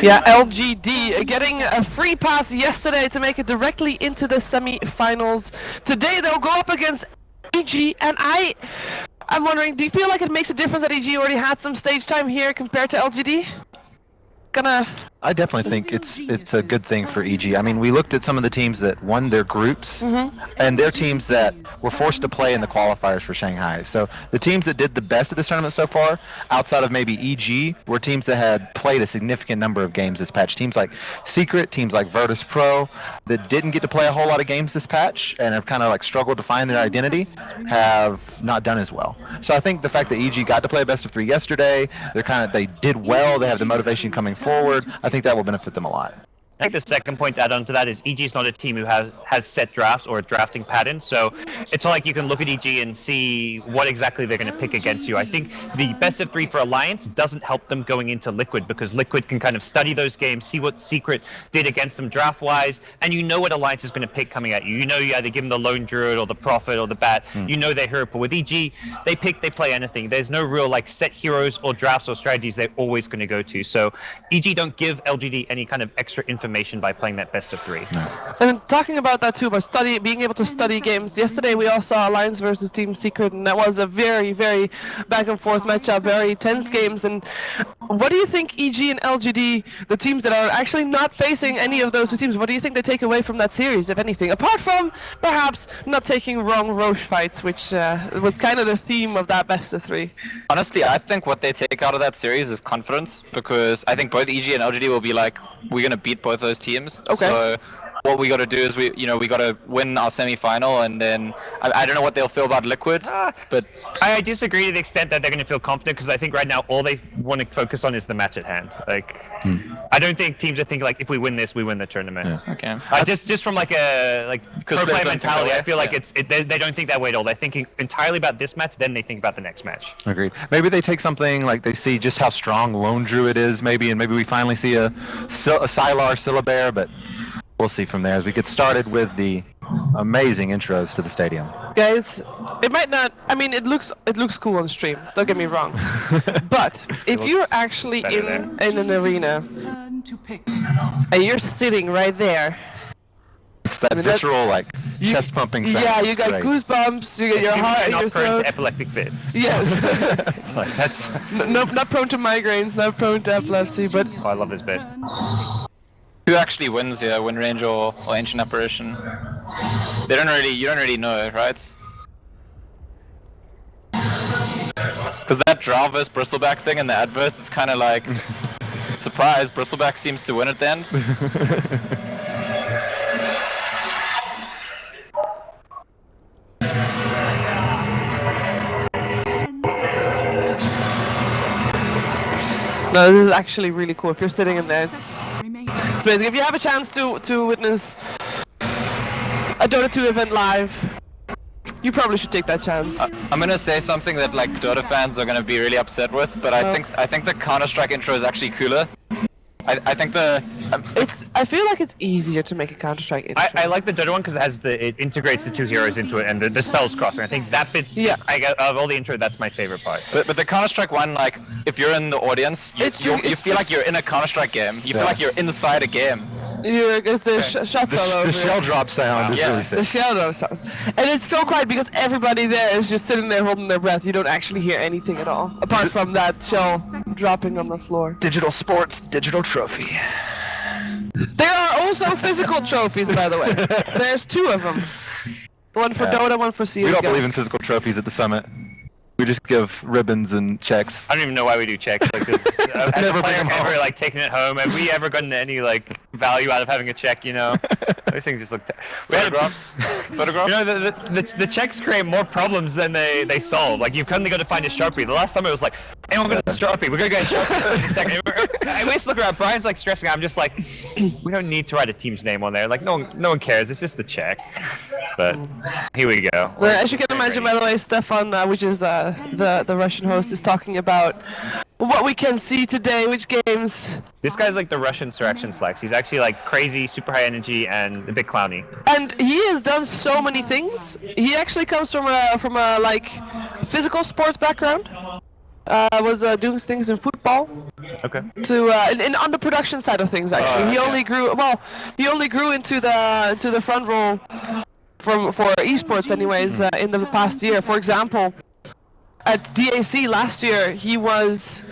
Yeah, LGD getting a free pass yesterday to make it directly into the semi-finals. Today they'll go up against EG, and I'm wondering, do you feel like it makes a difference that EG already had some stage time here compared to LGD? I definitely think it's a good thing for EG. I mean, we looked at some of the teams that won their groups, and they're teams that were forced to play in the qualifiers for Shanghai. So the teams that did the best at this tournament so far, outside of maybe EG, were teams that had played a significant number of games this patch. Teams like Secret, teams like Virtus Pro, that didn't get to play a whole lot of games this patch and have kind of like struggled to find their identity, have not done as well. So I think the fact that EG got to play a best of 3 yesterday, they did well, they have the motivation coming forward, I think that will benefit them a lot. I think the second point to add on to that is EG is not a team who has set drafts or a drafting pattern, so it's not like you can look at EG and see what exactly they're going to pick against you. I think the best of 3 for Alliance doesn't help them going into Liquid, because Liquid can kind of study those games, see what Secret did against them draft-wise, and you know what Alliance is going to pick coming at you. You know you either give them the Lone Druid or the Prophet or the Bat. You know their hero, but with EG, they play anything. There's no real like set heroes or drafts or strategies they're always going to go to. So EG don't give LGD any kind of extra information by playing that best of 3. And talking about that too, about being able to study games. Yesterday we all saw Alliance versus Team Secret, and that was a very, very back and forth matchup, very tense games. And what do you think EG and LGD, the teams that are actually not facing any of those 2 teams, what do you think they take away from that series, if anything? Apart from perhaps not taking wrong Roche fights, which was kind of the theme of that best of 3. Honestly, I think what they take out of that series is confidence, because I think both EG and LGD will be like, we're going to beat both those teams. Okay. So what we got to do is we got to win our semi-final, and then I don't know what they'll feel about Liquid, but I disagree to the extent that they're going to feel confident, because I think right now all they want to focus on is the match at hand. Like, I don't think teams are thinking like, if we win this, we win the tournament. Yeah. Okay. Just from like a pro player mentality, I feel like they don't think that way at all. They're thinking entirely about this match, then they think about the next match. Agreed. Maybe they take something like they see just how strong Lone Druid is, maybe, and maybe we finally see a Sylar Syllabear, but we'll see from there as we get started with the amazing intros to the stadium. Guys, it might not, I mean, it looks cool on stream, don't get me wrong. But if you're actually in an arena and you're sitting right there, it's that visceral, like, chest pumping sound. Yeah, you got goosebumps, you get your heart in your throat. Not prone to epileptic fits. Yes. Like, that's not prone to migraines, not prone to epilepsy, but... Oh, I love this bit. Who actually wins here, Win Range or Ancient Apparition? You don't really know, right? Because that Drow vs Bristleback thing in the adverts, it's kind of like, surprise, Bristleback seems to win at the end. No, this is actually really cool. If you're sitting in there, it's amazing. If you have a chance to witness a Dota 2 event live, you probably should take that chance. I'm gonna say something that like Dota fans are gonna be really upset with, but I think the Counter-Strike intro is actually cooler. I think I feel like it's easier to make a Counter-Strike intro. I like the Dota one because it integrates the 2 heroes into it and the spells crossing. I think that bit, of all the intro, that's my favorite part. But the Counter-Strike one, like, if you're in the audience, you feel like you're in a Counter-Strike game. You feel like you're inside a game. It's the shots all over. The shell drop sound is really sick. The shell drop sound. And it's so quiet because everybody there is just sitting there holding their breath. You don't actually hear anything at all, apart from that shell dropping on the floor. Digital sports, digital trophy. There are also physical trophies, by the way. There's 2 of them. One for Dota, one for CSGO. We don't believe in physical trophies at the summit. We just give ribbons and checks. I don't even know why we do checks like this. I've never ever like taken it home. Have we ever gotten any like value out of having a check? You know, those things just look. Photographs. Photographs. You know, the checks create more problems than they solve. Like you've suddenly got to find a Sharpie. The last summer it was like, hey, we're gonna Sharpie. We're gonna get a Sharpie in a second. I always look around. Brian's like stressing out. I'm just like, we don't need to write a team's name on there. Like no one cares. It's just the check. But here we go. Well, as you can imagine, by the way, Stefan, which is the Russian host, is talking about what we can see today, which games. This guy's like the Russian Surrection Slacks. He's actually like crazy, super high energy, and a bit clowny. And he has done so many things. He actually comes from a like physical sports background. Was doing things in football, Okay. To on the production side of things, actually, he only grew into the front row for esports, anyways, in the past year. For example, at DAC last year, he was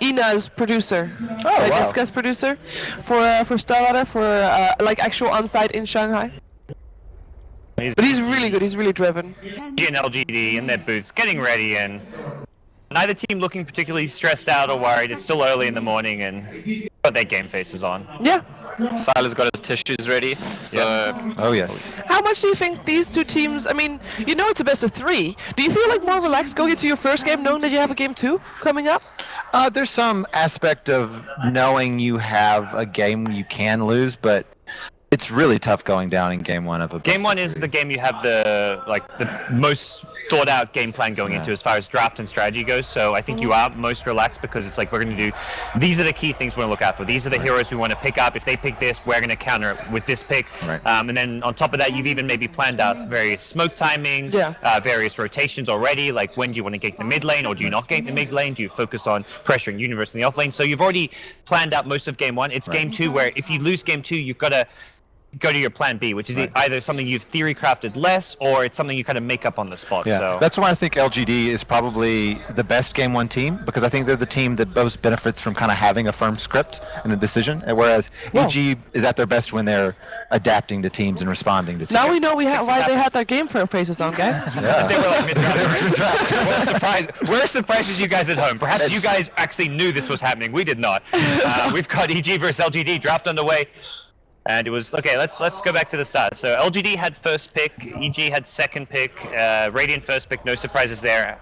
Ina's producer, wow. guest producer for Starladder, for like actual on-site in Shanghai. But he's really good. He's really driven. EG and LGD in their booths, getting ready, and neither team looking particularly stressed out or worried. It's still early in the morning, and got their game faces on. Yeah. Silas got his tissues ready. So Oh yes. How much do you think these two teams? I mean, you know it's a best of 3. Do you feel like more relaxed going into your first game, knowing that you have a game 2 coming up? There's some aspect of knowing you have a game you can lose, but it's really tough going down in game 1 of a. Game 1 is the game you have the most thought out game plan going into as far as draft and strategy goes. So I think you are most relaxed because it's like we're going to do. These are the key things we're going to look out for. These are the heroes we want to pick up. If they pick this, we're going to counter it with this pick. Right. And then on top of that, you've even maybe planned out various smoke timings, various rotations already. Like when do you want to gate the mid lane, or do you not gate the mid lane? Do you focus on pressuring Universe in the off lane? So you've already planned out most of game 1. It's game 2 where if you lose game 2, you've got to go to your plan B, which is either something you've theory crafted less, or it's something you kind of make up on the spot. Yeah, so that's why I think LGD is probably the best game 1 team, because I think they're the team that most benefits from kind of having a firm script and a decision, whereas EG is at their best when they're adapting to teams and responding to teams. Now we know why they had their game faces on, guys. Yeah. they were like mid-draft. We're surprised as you guys at home. Perhaps you guys actually knew this was happening. We did not. We've got EG versus LGD draft on the way. And it was okay. Let's go back to the start. So LGD had first pick, EG had second pick, Radiant first pick. No surprises there.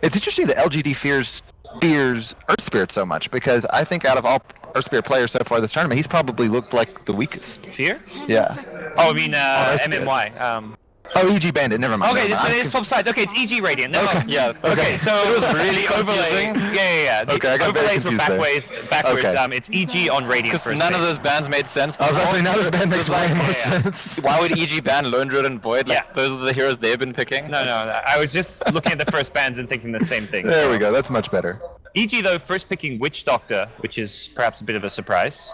It's interesting that LGD fears Earth Spirit so much, because I think out of all Earth Spirit players so far this tournament, he's probably looked like the weakest. Fear? Yeah. Oh, I mean MMY. Oh, EG Bandit. Never mind. Okay, never mind. it's swap sides. Okay, it's EG Radiant. No, Okay. yeah. Okay, so it was really overlay. confusing. Yeah. The Okay, I got very overlays were confused there. backwards. Okay. It's EG on Radiant because first. none pick. of those bans made sense. I was about to say, now this band makes way more yeah. sense. Why would EG ban Lone Druid and Void? Like, Yeah. those are the heroes they've been picking. No. I was just looking at the first bans and thinking the same thing. There we go. That's much better. EG though first picking Witch Doctor, which is perhaps a bit of a surprise.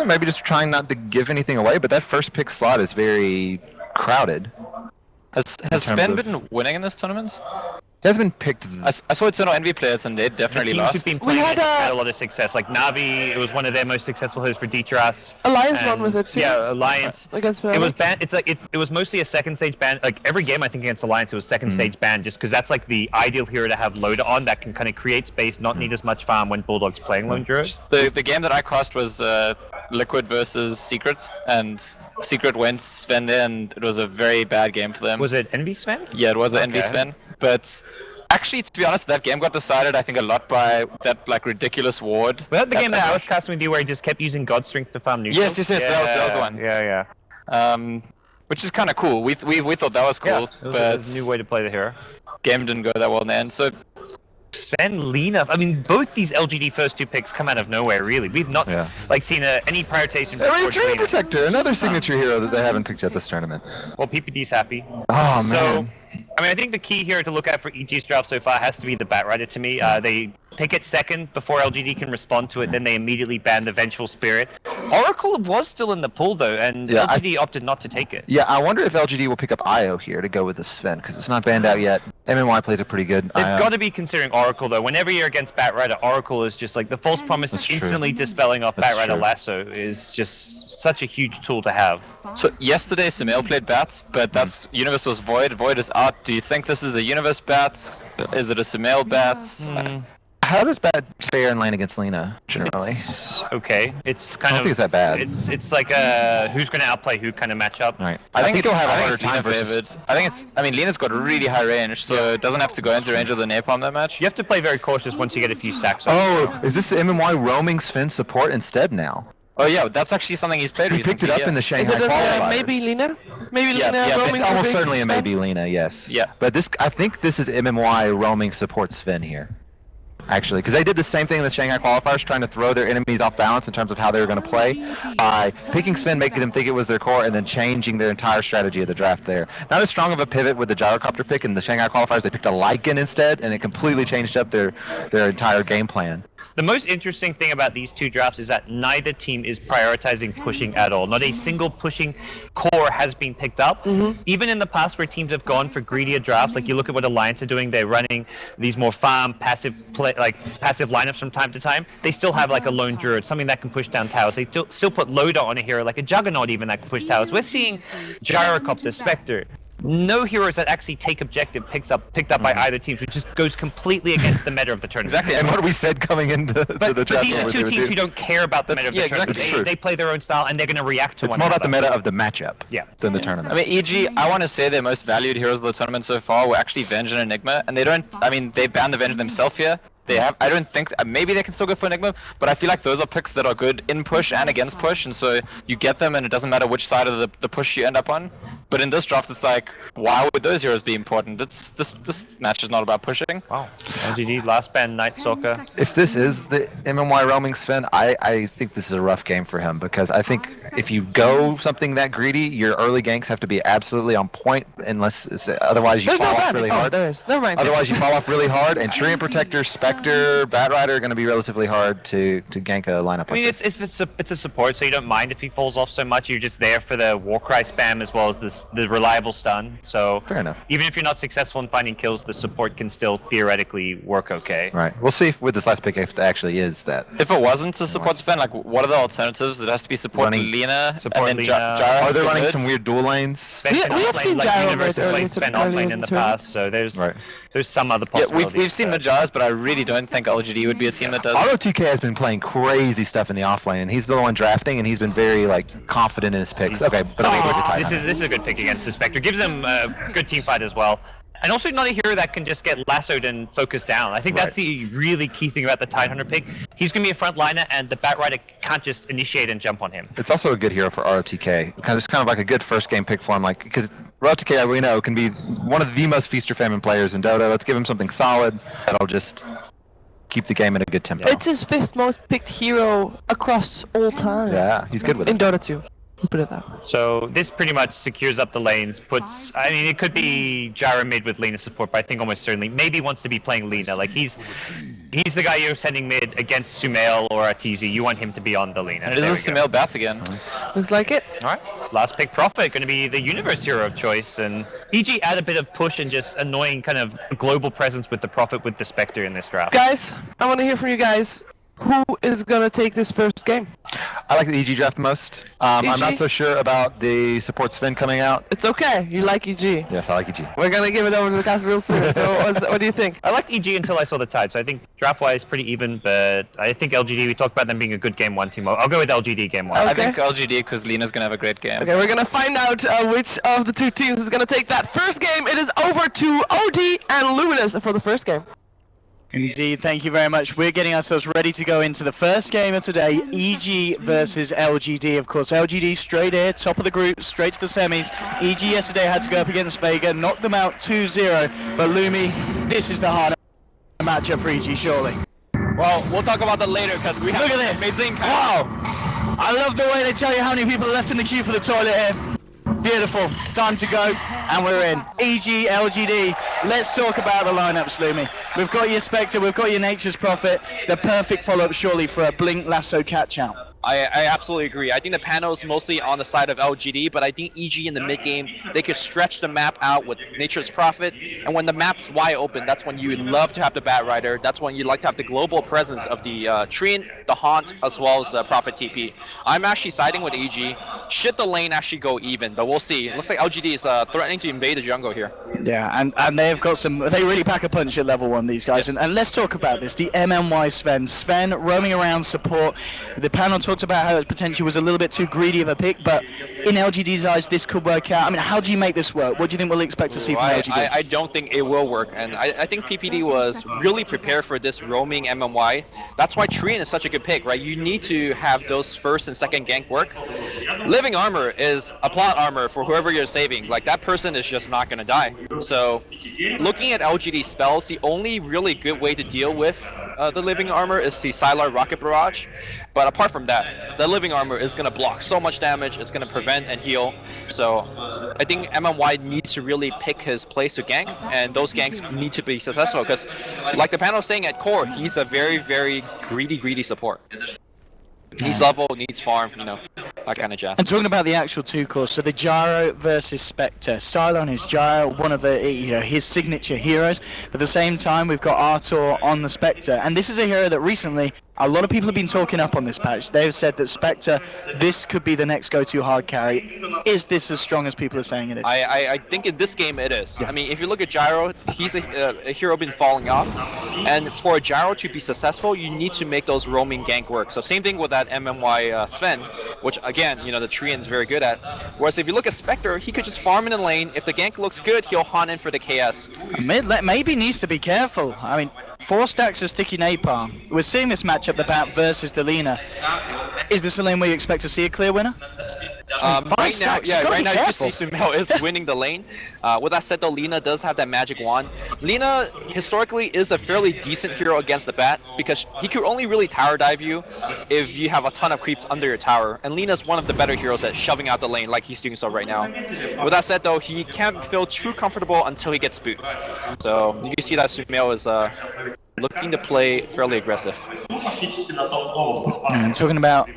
Maybe just trying not to give anything away, but that first pick slot is very crowded. Has Sven been winning in this tournament? He has been picked. I saw Eternal Envy players and they definitely The teams lost. who've been playing had a lot of success. Like Navi, it was one of their most successful hosts for Ditras. Alliance won with it too. Yeah, Alliance. Against It was ban. It's like it was mostly a second stage ban. Like every game I think against Alliance, it was second stage ban, just because that's like the ideal hero to have loader on that can kind of create space, not need as much farm when Bulldog's playing Lone Druid. The game that I crossed was Liquid versus Secret, and Secret went Sven there, and it was a very bad game for them. Was it Envy Sven? Yeah, it was an Envy Sven, but actually, to be honest, that game got decided, I think, a lot by that like ridiculous ward. Was that the game that I was casting with you where he just kept using God Strength to farm neutrals? Yes, that was the one. Yeah. Which is kind of cool. We thought that was cool, it was but a new way to play the hero. game didn't go that well in the end. So Sven, Lena. I mean, both these LGD first 2 picks come out of nowhere. Really, we've not seen any prioritization. Dream Protector, another signature hero that they haven't picked yet this tournament. Well, PPD's happy. Oh man. So, I mean, I think the key here to look at for EG's draft so far has to be the Batrider to me. They pick it second before LGD can respond to it, then they immediately ban the Vengeful Spirit. Oracle was still in the pool though, and LGD opted not to take it. Yeah, I wonder if LGD will pick up IO here to go with the Sven, because it's not banned out yet. MMY plays a pretty good They've IO. got to be considering Oracle though. Whenever you're against Batrider, Oracle is just like the false promise instantly dispelling off Batrider Lasso is just such a huge tool to have. So yesterday Sumail played Bat, but that's Universe was Void. Void is out. Do you think this is a Universe Bat? Is it a Sumail Bat? How does Bat fare in lane against Lena, generally? It's okay. It's kind I don't think it's that bad. It's like who's going to outplay who kind of matchup. Right. I think he'll have a harder time Lena versus... favored. I mean, Lena's got really high range, so it doesn't have to go into range of the Napalm that much. You have to play very cautious once you get a few stacks up. Oh, is this the MMY roaming Sven support instead now? Oh yeah, that's actually something he's played He recently. picked it up in the Is Shanghai it a, qualifiers. maybe Lena? Maybe Yeah, Lena yeah, roaming It's for almost big certainly a Sven? maybe Lena, yes. Yeah. But this, I think this is MMY roaming support Sven here. Actually, because they did the same thing in the Shanghai qualifiers, trying to throw their enemies off balance in terms of how they were going to play, by picking Sven, making them think it was their core, and then changing their entire strategy of the draft there. Not as strong of a pivot with the gyrocopter pick in the Shanghai qualifiers. They picked a Lycan instead, and it completely changed up their entire game plan. The most interesting thing about these two drafts is that neither team is prioritizing pushing at all. Not a single pushing core has been picked up. Even in the past where teams have gone for greedier drafts, like you look at what Alliance are doing, they're running these more farm, passive lineups from time to time. They still have like a lone druid, something that can push down towers. They still put Loader on a hero, like a Juggernaut even, that can push towers. We're seeing Gyrocopter, Spectre. No heroes that actually take objective picked up by either team, which just goes completely against the meta of the tournament. Exactly, and what we said coming into the draft. But these are two teams who don't care about the meta of the tournament. Exactly. They play their own style, and they're going to react to it's one more another. about the meta of the matchup than the tournament. I mean, EG, I want to say their most valued heroes of the tournament so far were actually Venge and Enigma, and they don't, I mean, they banned the Venge themselves here. They have, I don't think, maybe they can still go for Enigma, but I feel like those are picks that are good in push and against push, and so you get them and it doesn't matter which side of the push you end up on. But in this draft, it's like, why would those heroes be important? This match is not about pushing. Wow. LGD, last ban, Night Stalker. If this is the MMY roaming Sven, I think this is a rough game for him, because I think if you go something that greedy, your early ganks have to be absolutely on point, unless otherwise you fall off really hard. There is. Never mind. Otherwise you fall off really hard, and Treant Protector, Spectre, Batrider are going to be relatively hard to gank a lineup I mean, like this. it's a support, so you don't mind if he falls off so much. You're just there for the Warcry spam as well as the reliable stun. So Fair enough. Even if you're not successful in finding kills, the support can still theoretically work okay. Right. We'll see if with this last pick if it actually is that. If it wasn't a support Sven, like what are the alternatives? It has to be support Running- Lina, Support and then Lina. Gyro. Are they running some weird dual lanes? Sven We can have offlane, seen like Gyro Universe earlier played Sven earlier offlane in in the the past, so there's some other Yeah, possibilities. we've seen but- Majaras, but I really don't think LGD would be a team that does. ROTK has been playing crazy stuff in the offlane, and he's been the one drafting, and he's been very confident in his picks. Okay, but I'm going to This is a good pick against the Spectre. Gives them a good team fight as well. And also not a hero that can just get lassoed and focused down. I think that's the really key thing about the Tidehunter pick. He's going to be a front liner, and the Batrider can't just initiate and jump on him. It's also a good hero for ROTK. It's kind of like a good first game pick for him, because ROTK, we know, can be one of the most feast or famine players in Dota. Let's give him something solid that'll just keep the game at a good tempo. It's his 5th most picked hero across all time. Yeah, he's good with In it. Dota 2. Let's put it that way. So this pretty much secures up the lanes, I mean, it could be Gyro mid with Lina support, but I think almost certainly, maybe wants to be playing Lina. Like, he's the guy you're sending mid against Sumail or Arteezy. You want him to be on the Lina. And it is a Sumail Bats again. Looks like it. Alright, last pick Prophet, going to be the Universe hero of choice, and EG add a bit of push and just annoying kind of global presence with the Prophet with the Spectre in this draft. Guys, I want to hear from you guys. Who is going to take this first game? I like the EG draft the most. I'm EG? not so sure about the support Sven coming out. It's okay. You like EG. Yes, I like EG. We're going to give it over to the cast real soon. So what do you think? I liked EG until I saw the Tide, so I think draft-wise pretty even, but I think LGD, we talked about them being a good game one team. I'll go with LGD game one. Okay. I think LGD because Lina's gonna have a great game. Okay, we're going to find out which of the two teams is going to take that first game. It is over to OD and Luminous for the first game. Indeed, thank you very much. We're getting ourselves ready to go into the first game of today, EG versus LGD. Of course, LGD straight here, top of the group, straight to the semis. EG yesterday had to go up against Vega, knocked them out 2-0. But Lumi, this is the harder matchup for EG, surely. Well, we'll talk about that later because we have Look at this. amazing. Wow! I love the way they tell you how many people are left in the queue for the toilet here. Beautiful. Time to go, and we're in. EG, LGD. Let's talk about the lineups, Lumi. We've got your Spectre, we've got your Nature's Prophet. The perfect follow-up, surely, for a Blink Lasso catch-out. I absolutely agree. I think the panel is mostly on the side of LGD, but I think EG in the mid game, they could stretch the map out with Nature's Prophet. And when the map's wide open, that's when you love to have the Batrider. That's when you like to have the global presence of the Treant, the Haunt, as well as the Prophet TP. I'm actually siding with EG. Should the lane actually go even, but we'll see. It looks like LGD is threatening to invade the jungle here. Yeah, and they've got some, they really pack a punch at level 1, these guys. Yes. And let's talk about this, the MMY Sven. Sven roaming around support. The panel talked about how it potentially was a little bit too greedy of a pick, but in LGD's eyes, this could work out. I mean, how do you make this work? What do you think we'll expect to see from LGD? I don't think it will work, and I think PPD was really prepared for this roaming MMY. That's why Treant is such a good pick, right? You need to have those first and second gank work. Living armor is a plot armor for whoever you're saving. Like, that person is just not going to die. So, looking at LGD spells, the only really good way to deal with the living armor is the Sylar Rocket Barrage, but apart from that, the living armor is going to block so much damage, it's going to prevent and heal, so I think MMY needs to really pick his place to gank, and those ganks need to be successful, because like the panel was saying at core, he's a very, very greedy support. Needs level, needs farm, you know, that kind of jazz. And talking about the actual two cores, so the Gyro versus Spectre. Cylon is Gyro, one of the, his signature heroes. But at the same time, we've got Artur on the Spectre. And this is a hero that recently, a lot of people have been talking up on this patch. They've said that Spectre, this could be the next go-to hard carry. Is this as strong as people are saying it is? I think in this game it is. Yeah. I mean, if you look at Gyro, he's a hero been falling off. And for a Gyro to be successful, you need to make those roaming gank work. So same thing with that MMY Sven, which again, the Treant is very good at. Whereas if you look at Spectre, he could just farm in the lane. If the gank looks good, he'll hunt in for the KS. Mid maybe needs to be careful. I mean, 4 stacks of sticky napalm. We're seeing this matchup, the Bat versus the Lina. Is this a lane where you expect to see a clear winner? Right now, you can see Sumail is winning the lane. With that said though, Lina does have that magic wand. Lina historically is a fairly decent hero against the Bat because he could only really tower dive you if you have a ton of creeps under your tower. And Lina's one of the better heroes at shoving out the lane like he's doing so right now. With that said though, he can't feel too comfortable until he gets spooked. So you can see that Sumail is looking to play fairly aggressive. And talking about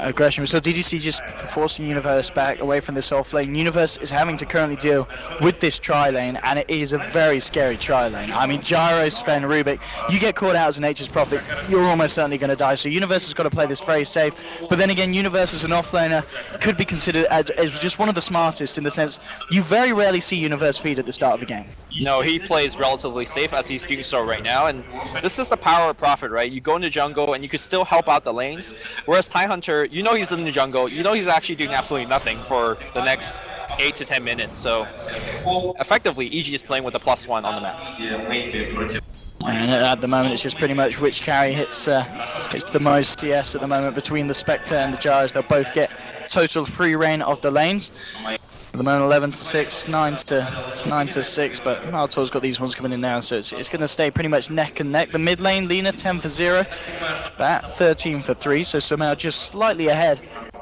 aggression, so DDC just forcing Universe back away from this off lane. Universe is having to currently deal with this tri lane, and it is a very scary tri lane. I mean, Gyro, Sven, Rubik, you get caught out as a Nature's Prophet, you're almost certainly going to die. So Universe has got to play this very safe. But then again, Universe as an off laner could be considered as just one of the smartest in the sense you very rarely see Universe feed at the start of the game. No, he plays relatively safe as he's doing so right now, and this is the power of Prophet, right? You go into jungle and you can still help out the lanes, whereas Hunter, he's in the jungle, he's actually doing absolutely nothing for the next 8 to 10 minutes, so effectively EG is playing with a +1 on the map. And at the moment it's just pretty much which carry hits the most CS at the moment between the Spectre and the Gyros. They'll both get total free reign of the lanes. At the moment 11 to 6, 9 to 6, but Artur's got these ones coming in now, so it's going to stay pretty much neck and neck. The mid lane, Lina 10 for 0, Bat 13 for 3, so somehow just slightly ahead.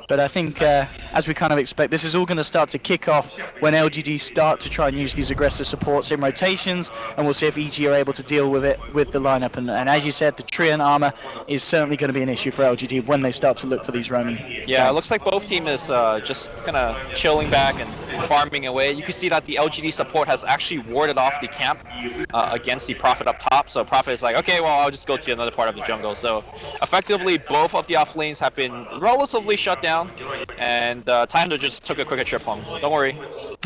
But I think, as we kind of expect, this is all going to start to kick off when LGD start to try and use these aggressive supports in rotations, and we'll see if EG are able to deal with it with the lineup. And as you said, the Treant armor is certainly going to be an issue for LGD when they start to look for these roaming. Yeah, it looks like both team is just kind of chilling back and farming away. You can see that the LGD support has actually warded off the camp against the Prophet up top. So Prophet is like, okay, well, I'll just go to another part of the jungle. So effectively, both of the off lanes have been relatively shut down. And Tyler just took a quicker trip home. Don't worry.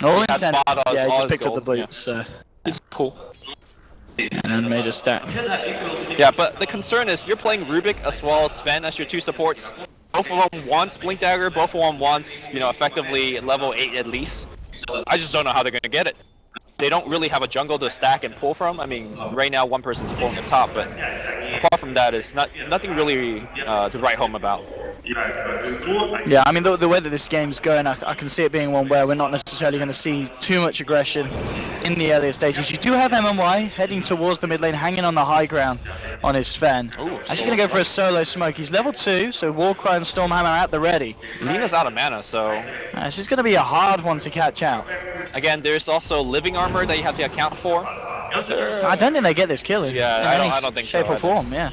All incentive. Yeah, he just picked gold. up the boots. Yeah. It's cool. And made a stack. Yeah, but the concern is you're playing Rubik as well as Sven as your two supports. Both of them wants Blink Dagger, both of them wants, effectively level 8 at least. I just don't know how they're going to get it. They don't really have a jungle to stack and pull from. I mean, right now one person's pulling the top, but apart from that, it's nothing really to write home about. Yeah, I mean, the way that this game's going, I can see it being one where we're not necessarily going to see too much aggression in the earlier stages. You do have MMY heading towards the mid lane, hanging on the high ground on his Sven. Actually going to go for a solo smoke. He's level 2, so Warcry and Stormhammer at the ready. Lina's out of mana, so... This is going to be a hard one to catch out. Again, there's also living armor that you have to account for. I don't think they get this kill in I don't think shape so or form, yeah.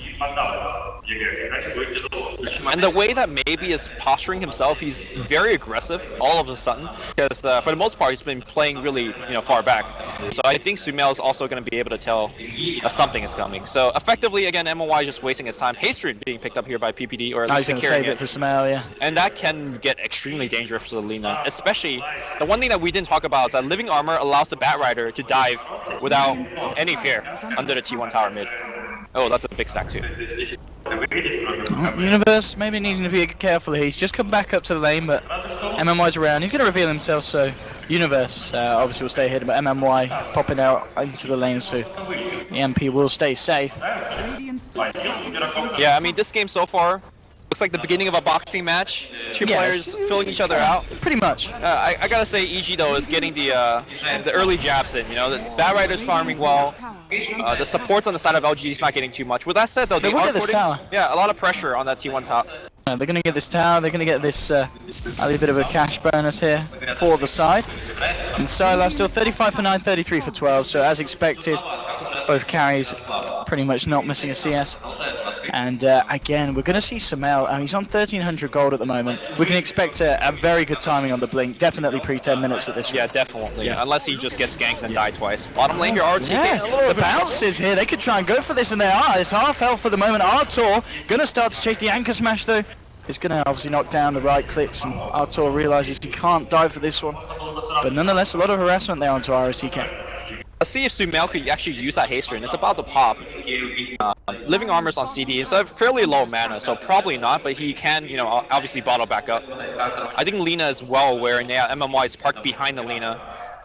And the way that maybe is posturing himself, he's very aggressive all of a sudden, because for the most part he's been playing really far back. So I think Sumail is also going to be able to tell something is coming. So effectively, again, MOY just wasting his time. Haystream being picked up here by PPD, or at least securing it for Sumail, yeah. And that can get extremely dangerous for Lina, especially the one thing that we didn't talk about is that living armor allows the Bat Rider to dive without any fear under the T1 tower mid. Oh, that's a big stack too. Universe maybe needing to be careful here. He's just come back up to the lane, but MMY's around. He's going to reveal himself, so Universe obviously will stay hidden, but MMY popping out into the lane, so EMP will stay safe. Yeah, I mean, this game so far looks like the beginning of a boxing match. Two Yeah, players filling each other out. Pretty much. I gotta say, EG though is getting the early jabs in. You know, the Bad Rider's farming well. The supports on the side of LGD is not getting too much. With that said, though, they will are get this putting tower. a lot of pressure on that T1 top. They're going to get this tower, they're going to get this a little bit of a cash bonus here for the side. And Starladder still 35 for 9, 33 for 12, so as expected, both carries pretty much not missing a CS. And again, we're going to see Samel, he's on 1300 gold at the moment. We can expect a very good timing on the blink, definitely pre-10 minutes at this Yeah, rate. definitely. Yeah. Unless he just gets ganked and die twice. Bottom lane here, RT. Yeah, the bounce is here, they could try and go for this, and they are. It's half health for the moment. Artur going to start to chase the anchor smash though. It's going to obviously knock down the right clicks, and Artur realizes he can't dive for this one. But nonetheless, a lot of harassment there onto ROTK. Let's see if Sumail could actually use that haste ring. It's about to pop. Living Armor's on CD. It's a fairly low mana, so probably not, but he can, you know, obviously bottle back up. I think Lina is well aware, and yeah, MMY is parked behind the Lina.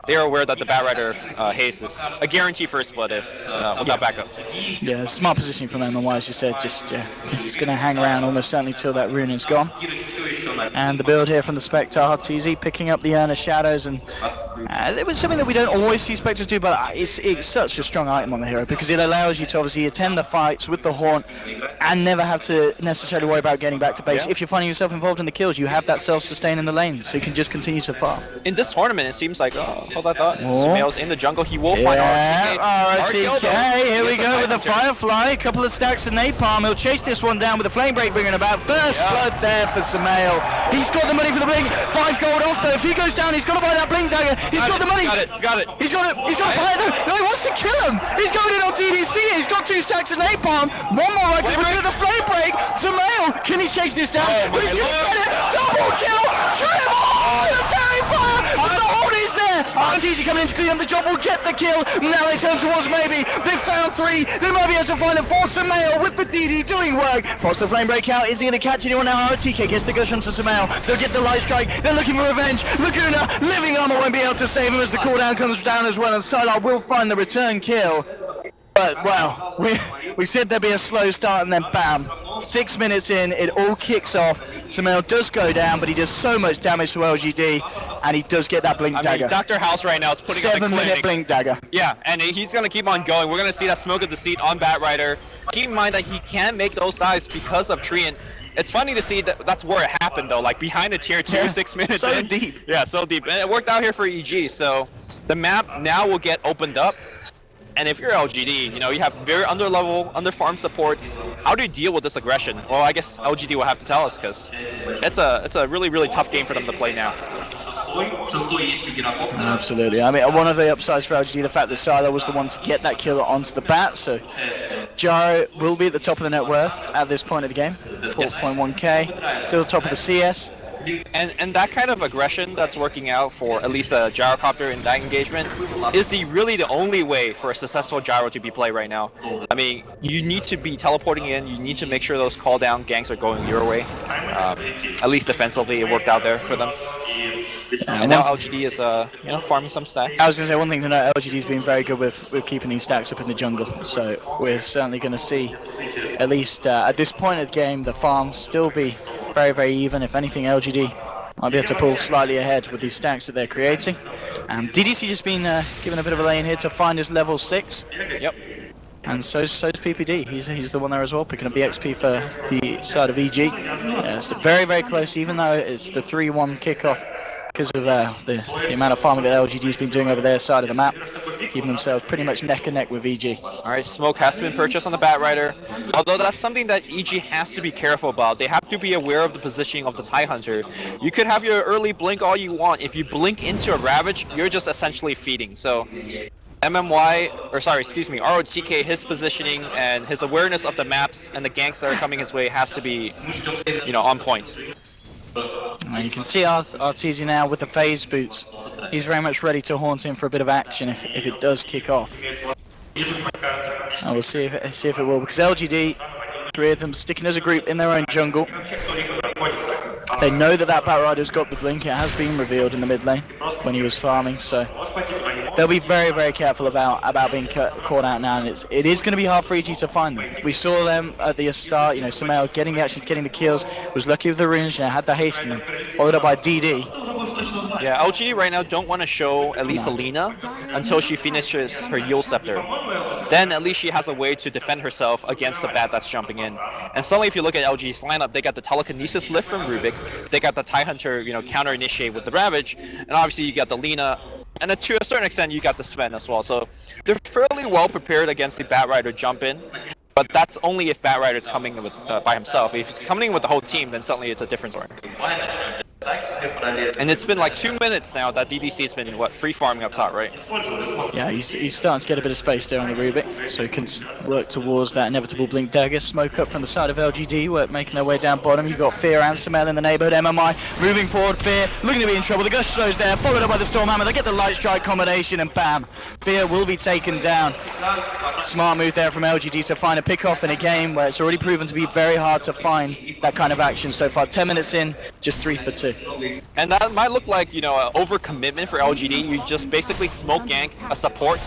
They are aware that the Bat Rider haste is a guarantee for a split if without backup. Yeah, smart positioning from MMY, as you said. Just it's going to hang around almost certainly till that rune is gone. And the build here from the Spectre, TZ picking up the Urna Shadows, and it was something that we don't always see Spectres do, but it's such a strong item on the hero because it allows you to obviously attend the fights with the Haunt and never have to necessarily worry about getting back to base. If you're finding yourself involved in the kills, you have that self-sustain in the lane, so you can just continue to farm. In this tournament, it seems like, hold that thought. Sumail's in the jungle. He will find RTK, here we go with the Firefly, a couple of stacks of Napalm. He'll chase this one down with a Flame Break bringing about. First blood there for Sumail. He's got the money for the blink. 5 gold off though. If he goes down, he's got to buy that blink dagger. He's got the money. He's got it. He's got to buy it though. No, he wants to kill him. He's going in on DDC. He's got 2 stacks of Napalm. One more right rid of the Flame Break. Sumail, can he chase this down? He's going to get it. Double kill. Triple. The Fairy Fire. The Horde is there. RTZ coming in to clean up the job. Will get the kill. Now they turn towards maybe. They've found 3. They might be able to find a 4. Sumail with the DD doing work. Force the Flame Break out. Is he going to catch anyone now? RTK gets the gush onto Sumail. They'll get the Light Strike. They're looking for revenge. Laguna, Living Armor won't be able to save him as the cooldown comes down as well. And Sylar will find the return kill. But, well, we said there'd be a slow start and then bam. 6 minutes in, it all kicks off. Sumail does go down, but he does so much damage to LGD, and he does get that blink dagger. Dr. House right now is putting on the 7-minute blink dagger. Yeah, and he's going to keep on going. We're going to see that smoke of the seat on Bat Rider. Keep in mind that he can make those dives because of Treant. It's funny to see that that's where it happened though, like behind a tier 2, 6 minutes so in. deep. Yeah, so deep. And it worked out here for EG, so the map now will get opened up. And if you're LGD, you know, you have very under-farm supports. How do you deal with this aggression? Well, I guess LGD will have to tell us, because it's a really, really tough game for them to play now. Absolutely. I mean, one of the upsides for LGD, the fact that Sylar was the one to get that kill onto the bat, so Jaro will be at the top of the net worth at this point of the game. 4.1k, still top of the CS. And that kind of aggression that's working out for at least a gyrocopter in that engagement is really the only way for a successful gyro to be played right now. I mean, you need to be teleporting in, you need to make sure those call down ganks are going your way. At least defensively it worked out there for them. And now LGD is farming some stacks. I was going to say one thing to note, LGD's been very good with keeping these stacks up in the jungle, so we're certainly going to see, at least at this point of the game, the farm still be very, very even. If anything, LGD might be able to pull slightly ahead with these stacks that they're creating. DDC just been given a bit of a lane here to find his level 6. Yep. And so does PPD. He's the one there as well, picking up the XP for the side of EG. Yeah, it's very, very close, even though it's the 3-1 kickoff because of the amount of farming that LGD's been doing over their side of the map, keeping themselves pretty much neck and neck with EG. Alright, smoke has been purchased on the Bat Rider, although that's something that EG has to be careful about. They have to be aware of the positioning of the TIE Hunter. You could have your early blink all you want. If you blink into a Ravage, you're just essentially feeding. So ROTK, his positioning and his awareness of the maps and the ganks that are coming his way has to be, you know, on point. And you can see RTZ now with the phase boots. He's very much ready to haunt him for a bit of action if it does kick off. And we'll see if it will, because LGD, 3 of them sticking as a group in their own jungle. They know that Bat Rider's got the blink. It has been revealed in the mid lane when he was farming, so they'll be very, very careful about being caught out now, and it is going to be hard for EG to find them. We saw them at the start, you know, Sumail getting the kills, was lucky with the runes, you know, had the haste in them, followed up by DD. Yeah, LGD right now don't want to show at least Alina until she finishes her Yule Scepter. Then at least she has a way to defend herself against the bat that's jumping in. And suddenly if you look at LG's lineup, they got the Telekinesis lift from Rubik, they got the TIE Hunter, you know, counter initiate with the Ravage, and obviously you got the Lina, and to a certain extent you got the Sven as well. So they're fairly well prepared against the Bat Rider jump in. But that's only if Bat Rider's coming with by himself. If he's coming with the whole team, then suddenly it's a different story. And it's been like 2 minutes now that DDC's been, what, free farming up top, right? Yeah, he's starting to get a bit of space there on the Rubik, so he can work towards that inevitable Blink Dagger. Smoke up from the side of LGD, making their way down bottom. You've got Fear and Sumail in the neighborhood. MMI moving forward, Fear looking to be in trouble. The Gush slows there, followed up by the Stormhammer. They get the Light Strike combination, and bam, Fear will be taken down. Smart move there from LGD to find a pick-off in a game where it's already proven to be very hard to find that kind of action so far. 10 minutes in, just 3 for 2. And that might look like, you know, an overcommitment for LGD. You just basically smoke gank a support.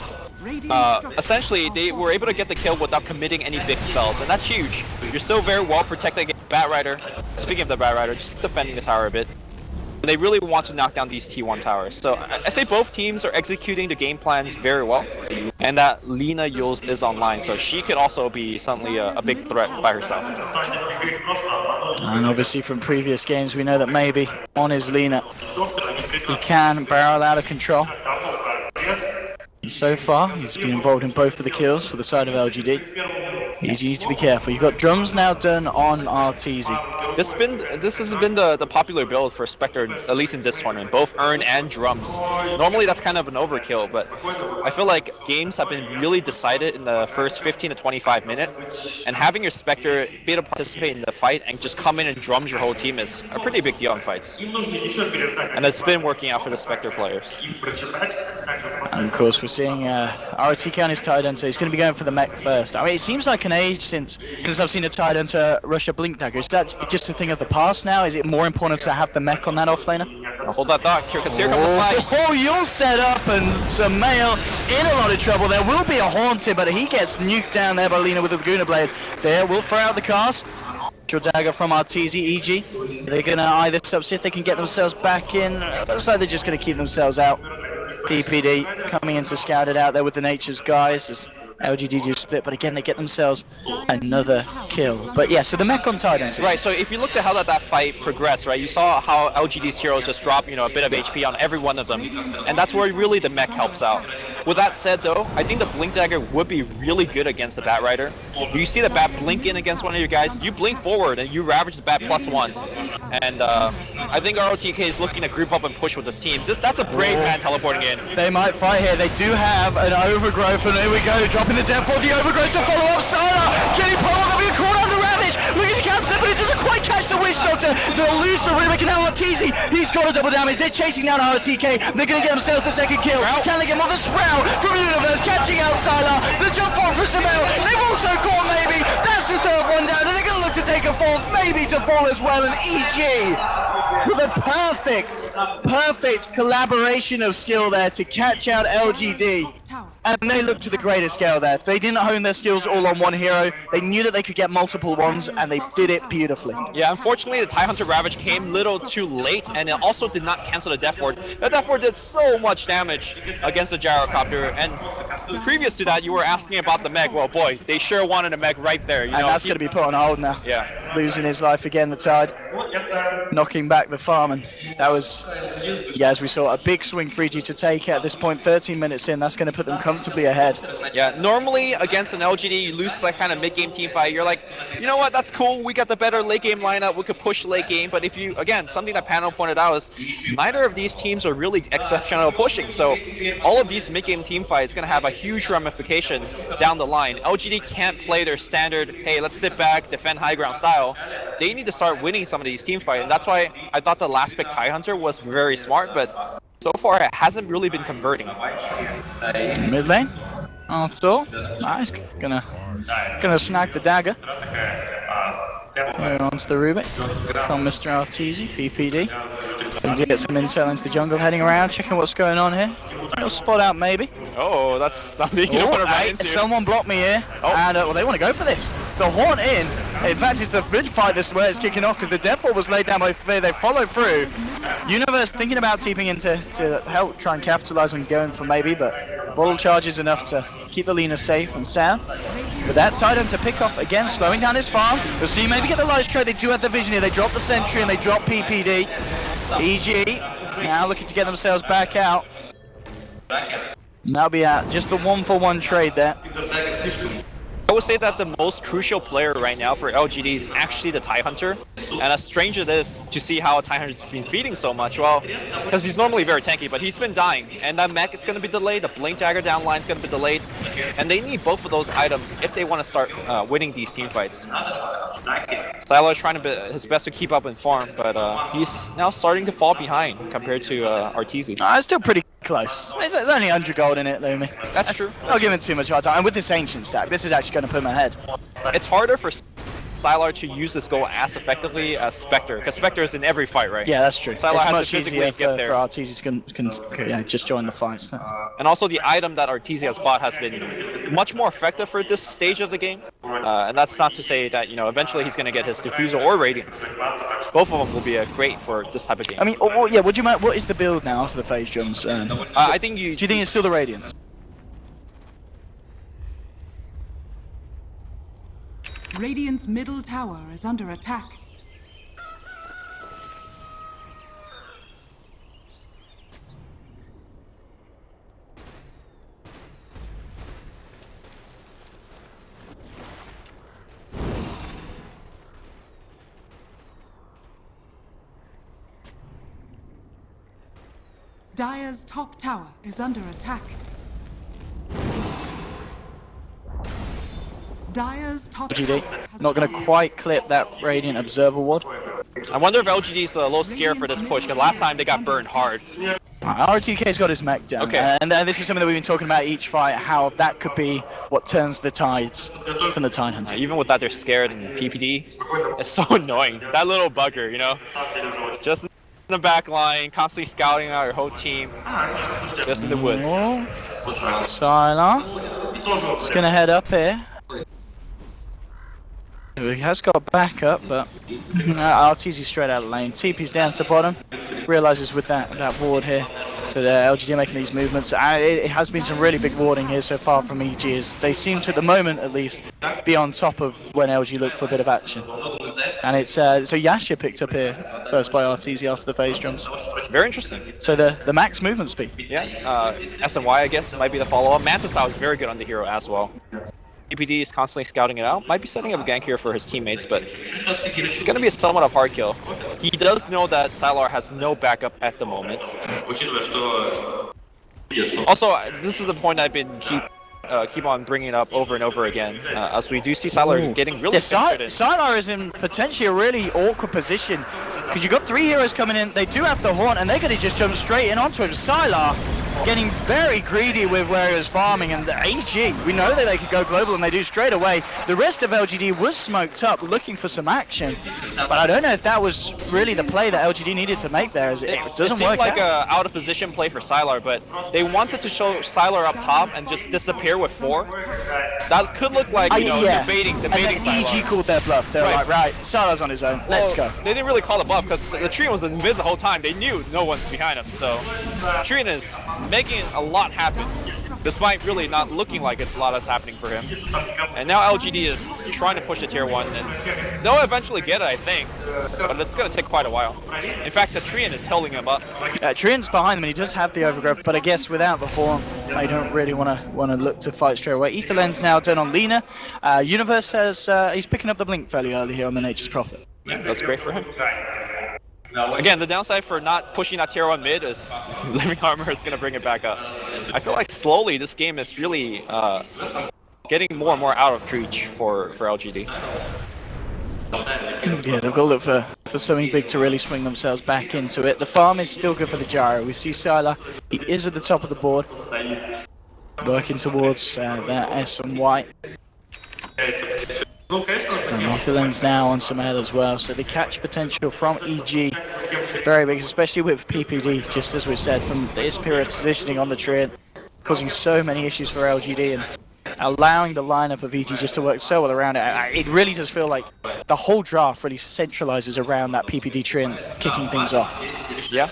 Essentially, they were able to get the kill without committing any big spells, and that's huge. You're still very well protected against Bat Rider. Speaking of the Bat Rider, just defending the tower a bit. And they really want to knock down these T1 towers. So I say both teams are executing the game plans very well, and that Lina Yules is online, so she could also be suddenly a big threat by herself. And obviously from previous games we know that maybe on his Lina he can barrel out of control. And so far he's been involved in both of the kills for the side of LGD. EG needs to be careful. You've got drums now done on Arteezy. This has been the popular build for Spectre, at least in this tournament, both Urn and drums. Normally that's kind of an overkill, but I feel like games have been really decided in the first 15 to 25 minutes, and having your Spectre be able to participate in the fight and just come in and drums your whole team is a pretty big deal in fights. And it's been working out for the Spectre players. And of course we're seeing RTK on his Tidehunter. He's going to be going for the mech first. I mean, it seems like an age since I've seen a Tidehunter rush a Blink Dagger. Is that just a thing of the past now? Is it more important to have the mech on that offlaner? Hold that thought, because here comes the fight. Oh, you're set up, and Sumail in a lot of trouble. There will be a Haunted, but he gets nuked down there by Lina with the Laguna Blade. There, will throw out the cast. Dagger from Arteezy, EG. They're going to eye this up, see if they can get themselves back in. Looks like they're just going to keep themselves out. PPD coming in to scout it out there with the Nature's guys as LGD do split, but again they get themselves another kill. But yeah, so the mech on Tidehunter. Right, so if you looked at how that fight progressed, right, you saw how LGD's heroes just drop, you know, a bit of HP on every one of them, and that's where really the mech helps out. With that said though, I think the Blink Dagger would be really good against the Bat Rider. You see the Bat blink in against one of your guys, you blink forward and you ravage the Bat +1. And I think ROTK is looking to group up and push with this team. That's a brave man teleporting in. They might fight here. They do have an Overgrowth, and here we go, dropping the death for the Overgrowth to follow up Sylar. Getting pulled, they'll be caught on the Ravage. Looking to cancel it, but it doesn't quite catch the Witch Doctor. They'll lose the Rubik, and now Arteezy, he's got a double damage. They're chasing down RTK. They're going to get themselves the second kill. Can they get more? The Sprout from Universe catching out Sylar. The jump forward for Sumail. They've also caught maybe. That's the third one down, and they're going to look to take a fourth, maybe to fall as well. And EG with a perfect collaboration of skill there to catch out LGD. And they look to the greater scale there. They didn't hone their skills all on one hero. They knew that they could get multiple ones, and they did it beautifully. Yeah, unfortunately, the TIE Hunter Ravage came a little too late, and it also did not cancel the Death Ward. The Death Ward did so much damage against the Gyrocopter, and previous to that, you were asking about the Meg. Well, boy, they sure wanted a Meg right there. You know, that's going to be put on hold now. Yeah. Losing his life again, the Tide. Knocking back the farm, and that was, yeah, as we saw, a big swing for EG to take at this point. 13 minutes in, that's going to put them comfortably ahead. Yeah, normally against an LGD, you lose that kind of mid-game team fight. You're like, you know what, that's cool. We got the better late-game lineup. We could push late game. But if you, again, something that Panel pointed out is neither of these teams are really exceptional pushing. So all of these mid-game team fights going to have a huge ramification down the line. LGD can't play their standard, hey, let's sit back, defend high ground style. They need to start winning some of these team fights. And that's why I thought the last pick TIE Hunter was very smart, but so far it hasn't really been converting. Mid lane. Also, nice. Gonna snag the dagger. Onto the Rubik from Mr. Arteezy, PPD. And get some intel into the jungle, heading around, checking what's going on here. Little spot out maybe. Oh, that's something you don't want to run into. Someone blocked me here, and well, they want to go for this. The horn in. In fact, it's the bridge fight this where it's kicking off because the deathball was laid down by Fear. They follow through. Universe thinking about TPing in to help try and capitalize on going for maybe, but bottle charge is enough to keep the Lina safe and sound. But that Titan to pick off again, slowing down his farm. We'll see maybe get the large trade. They do have the vision here. They drop the sentry and they drop PPD. EG now looking to get themselves back out. And that'll be out. Just the 1-for-1 trade there. I would say that the most crucial player right now for LGD is actually the TIE Hunter. And as strange as it is to see how TIE Hunter's been feeding so much, well, because he's normally very tanky, but he's been dying. And that mech is going to be delayed, the Blink Dagger downline is going to be delayed. And they need both of those items if they want to start winning these team fights. Silo is trying his best to keep up in farm, but he's now starting to fall behind compared to Arteezy. It's still pretty close. There's only 100 gold in it, Lumi. That's true. Not giving too much hard time. And with this ancient stack, this is actually going to put him ahead. It's harder for Stylar to use this goal as effectively as Spectre, because Spectre is in every fight, right? Yeah, that's true. Stylar it's has much to physically easier get there. for Arteezy to just join the fights. And also the item that Arteezy has bought has been much more effective for this stage of the game. And that's not to say that, you know, eventually he's going to get his Diffusal or Radiance. Both of them will be great for this type of game. I mean, yeah, what is the build now after the phase drums? I think do you think it's still the Radiance? Radiant's middle tower is under attack. Dire's top tower is under attack. Dire's top LGD not going to quite clip that Radiant Observer Ward. I wonder if LGD's a little scared for this push, because last time they got burned hard. RTK's got his mech down, okay. And this is something that we've been talking about each fight, how that could be what turns the tides from the Tide Hunter. Even with that, they're scared, and PPD, it's so annoying. That little bugger, you know? Just in the back line, constantly scouting out your whole team, just in the woods. Sylar is going to head up here. He has got backup, but Arteezy straight out of lane. TP's down to bottom. Realizes with that ward here that LGD making these movements. It has been some really big warding here so far from EG. As they seem to, at the moment at least, be on top of when LG look for a bit of action. And it's so Yasha picked up here first by Arteezy after the phase drums. Very interesting. So the max movement speed. Yeah, SNY I guess might be the follow-up. Mantisau is very good on the hero as well. PPD is constantly scouting it out. Might be setting up a gank here for his teammates, but it's going to be somewhat of hard kill. He does know that Sylar has no backup at the moment. Also, this is the point I've been keep on bringing up over and over again, as we do see Sylar getting really frustrated. Sylar is in potentially a really awkward position, because you've got 3 heroes coming in, they do have the Horn, and they're going to just jump straight in onto him. Sylar getting very greedy with where he was farming, and the AG, we know that they could go global, and they do straight away. The rest of LGD was smoked up, looking for some action, but I don't know if that was really the play that LGD needed to make there, as it doesn't work like a out of position play for Sylar, but they wanted to show Sylar up top and just disappear with 4. That could look like, you know, debating and then Sylar. EG called their bluff. They're like, right, Sylar's on his own, let's go. They didn't really call the bluff, because the Trian was invis the whole time. They knew no one's behind him, so Trian is making a lot happen, despite really not looking like a lot is happening for him. And now LGD is trying to push the tier 1, and they'll eventually get it, I think, but it's going to take quite a while. In fact, the Trian is holding him up. Trian's behind him, and he does have the overgrowth, but I guess without the Horn, they don't really want to look to fight straight away. Etherlens now turn on Lina. Universe has he's picking up the blink fairly early here on the Nature's Prophet. Yeah, that's great for him. Again, the downside for not pushing that tier 1 mid is Living Armor is going to bring it back up. I feel like slowly this game is really getting more and more out of reach for LGD. Yeah, they've got to look for something big to really swing themselves back into it. The farm is still good for the gyro. We see Sylar, he is at the top of the board, working towards that S and Y. And Etherlens now on some L as well, so the catch potential from EG Very big, especially with PPD, just as we said, from his period positioning on the tree, causing so many issues for LGD and allowing the lineup of EG just to work so well around it. It really does feel like the whole draft really centralizes around that PPD tree and kicking things off. Yeah.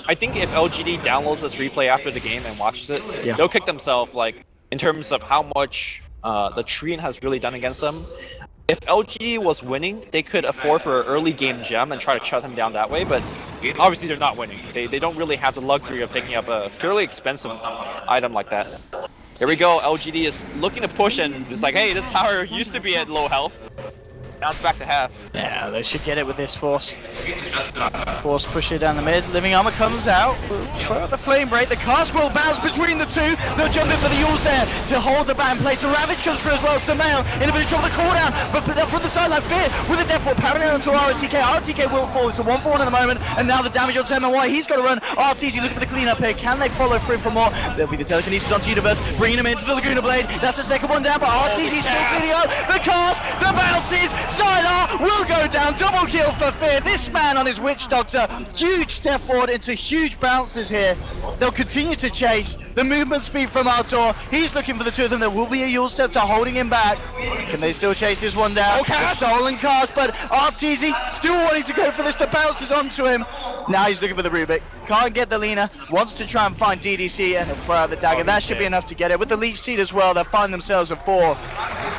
I think if LGD downloads this replay after the game and watches it, they'll kick themselves, like, in terms of how much the Treant has really done against them. If LGD was winning, they could afford for an early game gem and try to shut him down that way, but obviously they're not winning. They don't really have the luxury of picking up a fairly expensive item like that. Here we go, LGD is looking to push and it's like, hey, this tower used to be at low health. Now it's back to half. Yeah, they should get it with this Force. Force push it down the mid. Living Armor comes out. Throw out the Flame Break. The cast will bounce between the two. They'll jump in for the Yules there to hold the ban in place. The Ravage comes through as well. Samael in a bit of trouble. The cooldown, but put up from the sideline. Fear with a Death Ward parallel onto RTK. RTK will fall. It's a 1-for-1 at the moment. And now the damage on MY. He's got to run. RTG looking for the cleanup here. Can they follow through for more? There'll be the telekinesis onto Universe, bringing him into the Laguna Blade. That's the second one down, but RTG still cleaning up. The cast, the bounces. Sylar will go down. Double kill for Fear. This man on his Witch Doctor. Huge step forward into huge bounces here. They'll continue to chase. The movement speed from Artur. He's looking for the two of them. There will be a Yule Scepter holding him back. Can they still chase this one down? Okay. The stolen cast, but RTZ still wanting to go for this. The bounces onto him. Now he's looking for the Rubik. Can't get the Lina. Wants to try and find DDC and he'll throw out the dagger. That should be enough to get it. With the Leech Seed as well, they'll find themselves a 4.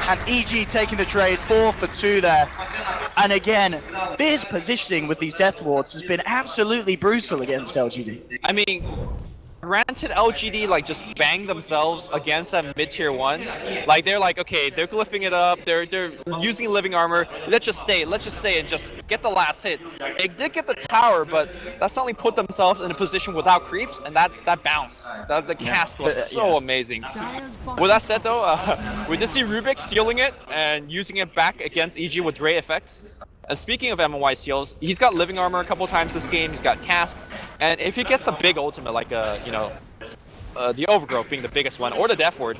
And EG taking the trade, 4 for 2 there. And again, Fear's positioning with these Death Wards has been absolutely brutal against LGD. I mean, granted, LGD like just banged themselves against that mid-tier 1. Like they're like, okay, they're lifting it up, they're using living armor, let's just stay and just get the last hit. They did get the tower, but that's only put themselves in a position without creeps, and that bounce, the cast was so amazing. With that said though, we did see Rubik stealing it and using it back against EG with Ray effects. And speaking of MY steals, he's got living armor a couple times this game, he's got cast, and if he gets a big ultimate like the Overgrowth being the biggest one, or the Death Ward,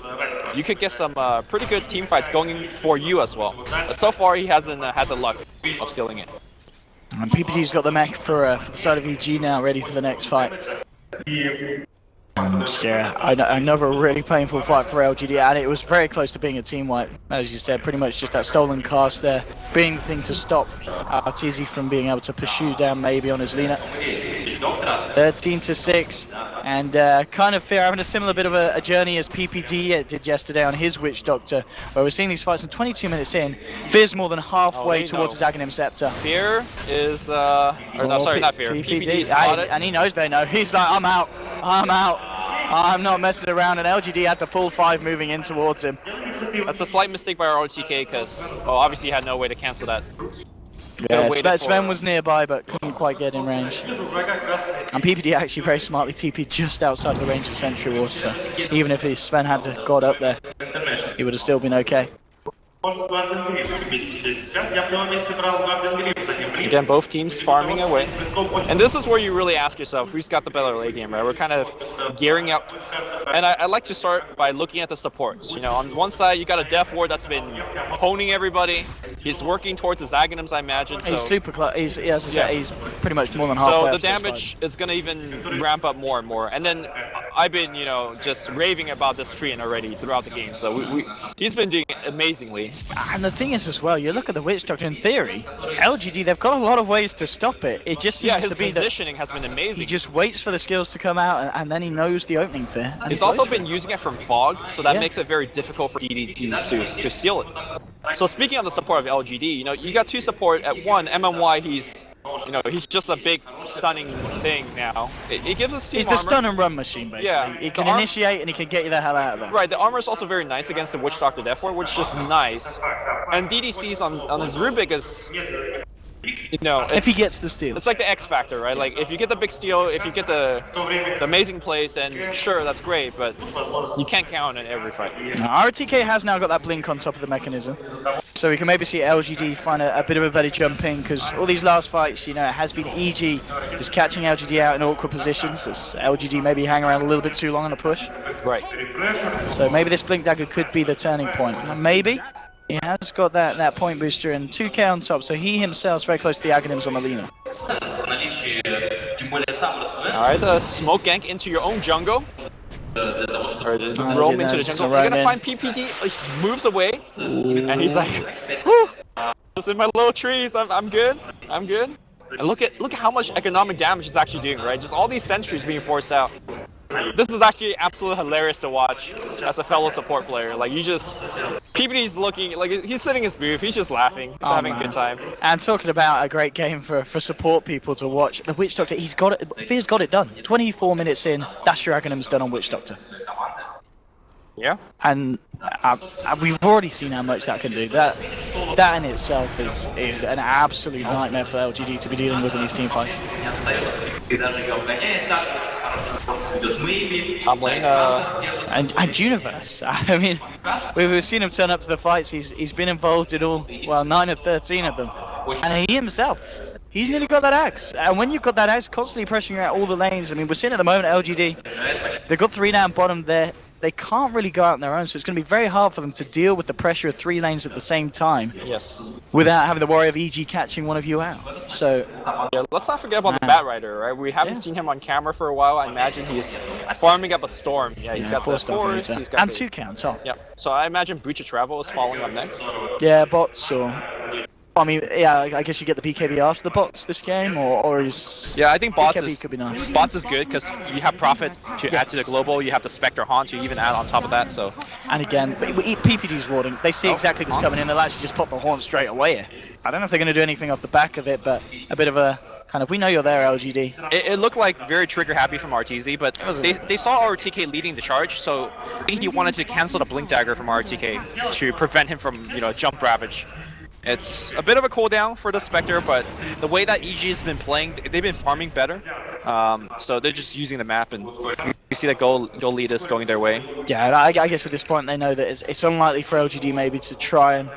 you could get some pretty good team fights going for you as well. But so far he hasn't had the luck of stealing it. And PPD's got the mech for the side of EG now, ready for the next fight. And yeah, another really painful fight for LGD, and it was very close to being a team wipe. As you said, pretty much just that stolen cast there being the thing to stop Arteezy from being able to pursue down maybe on his Lina. 13-6, and kind of Fear having a similar bit of a journey as PPD did yesterday on his Witch Doctor, where we're seeing these fights, and 22 minutes in, Fear's more than halfway towards his Aghanim Scepter. Fear is, or no, sorry, not Fear. PPD and he knows they know. He's like, I'm out. I'm not messing around, and LGD had the full 5 moving in towards him. That's a slight mistake by RTK because, obviously he had no way to cancel that. Yeah, Sven was nearby but couldn't quite get in range. And PPD actually very smartly TP'd just outside the range of Sentry Ward, so even if Sven had got up there, he would have still been okay. Again, both teams farming away. And this is where you really ask yourself, who's got the better late game, right? We're kind of gearing up. And I like to start by looking at the supports. You know, on one side, you got a Death Ward that's been honing everybody. He's working towards his Aghanims, I imagine. So. He's super close. As I said, he's pretty much more than halfway. So the damage is going to even ramp up more and more. And then I've been, you know, just raving about this Treant already throughout the game. So he's been doing amazingly. And the thing is as well, you look at the Witch Doctor, in theory, LGD, they've got a lot of ways to stop it. It just seems his to be positioning has been amazing. He just waits for the skills to come out, and then he knows the opening there. He's also been using it from Fog, so that makes it very difficult for DD to steal it. So speaking on the support of LGD, you know, you got 2 support. At 1, MMY, he's just a big stunning thing now. It gives us team He's armor. the stun and run machine, basically. Yeah, he can initiate and he can get you the hell out of there. Right, the armor is also very nice against the Witch Doctor Death Ward, which is just nice. And DDC's on his Rubik is, you know, if he gets the steal. It's like the X factor, right? Like if you get the big steal, if you get the amazing plays, then sure, that's great, but you can't count on it every fight. RTK has now got that blink on top of the mechanism, so we can maybe see LGD find a bit of a better jump in, because all these last fights, you know, it has been EG just catching LGD out in awkward positions. As LGD maybe hang around a little bit too long on a push. Right. So maybe this blink dagger could be the turning point. Maybe. He has got that point booster and 2k on top, so he himself is very close to the Aghanims on the Lina. Alright, the smoke gank into your own jungle. Or the roam into the jungle. You're gonna find PPD, he moves away, and he's like, whew, just in my little trees, I'm good, I'm good. And look at how much economic damage it's actually doing, right? Just all these sentries being forced out. This is actually absolutely hilarious to watch as a fellow support player. Like, PPD's looking, like, he's sitting in his booth, he's just laughing, he's having a good time. And talking about a great game for support people to watch, the Witch Doctor, he's got it, Fear's got it done. 24 minutes in, Dash your Aghanim's done on Witch Doctor. Yeah. And we've already seen how much that can do. That in itself is an absolute nightmare for LGD to be dealing with in these team fights. Top lane, and Universe. I mean, we've seen him turn up to the fights. He's been involved in all, well, 9 of 13 of them. And he himself, he's nearly got that axe. And when you've got that axe constantly pressuring out all the lanes, I mean, we're seeing at the moment LGD, they've got 3 down bottom there. They can't really go out on their own, so it's going to be very hard for them to deal with the pressure of 3 lanes at the same time. Yes. Without having the worry of EG catching one of you out. So yeah, let's not forget about the Batrider, right? We haven't seen him on camera for a while. I imagine he's farming up a storm. Yeah, he's got the forest, he's got and the... 2 counts on. Yeah, so I imagine Breach of Travel is following up next. Yeah, bots or... I mean, yeah, I guess you get the BKB after the bots this game, or is... Yeah, I think bots BKB could be nice. Bots is good because you have Prophet to add to the global, you have the Spectre Haunt to even add on top of that, so... And again, PPD's warding. They see exactly this coming in, they'll actually just pop the Haunt straight away. I don't know if they're going to do anything off the back of it, but a bit of a kind of, we know you're there, LGD. It looked like very trigger happy from RTZ, but they saw RTK leading the charge, so I think he wanted to cancel the Blink Dagger from RTK to prevent him from, you know, jump Ravage. It's a bit of a cooldown for the Spectre, but the way that EG has been playing, they've been farming better. So they're just using the map, and you see that goal lead is going their way. Yeah, I guess at this point they know that it's unlikely for LGD maybe to try and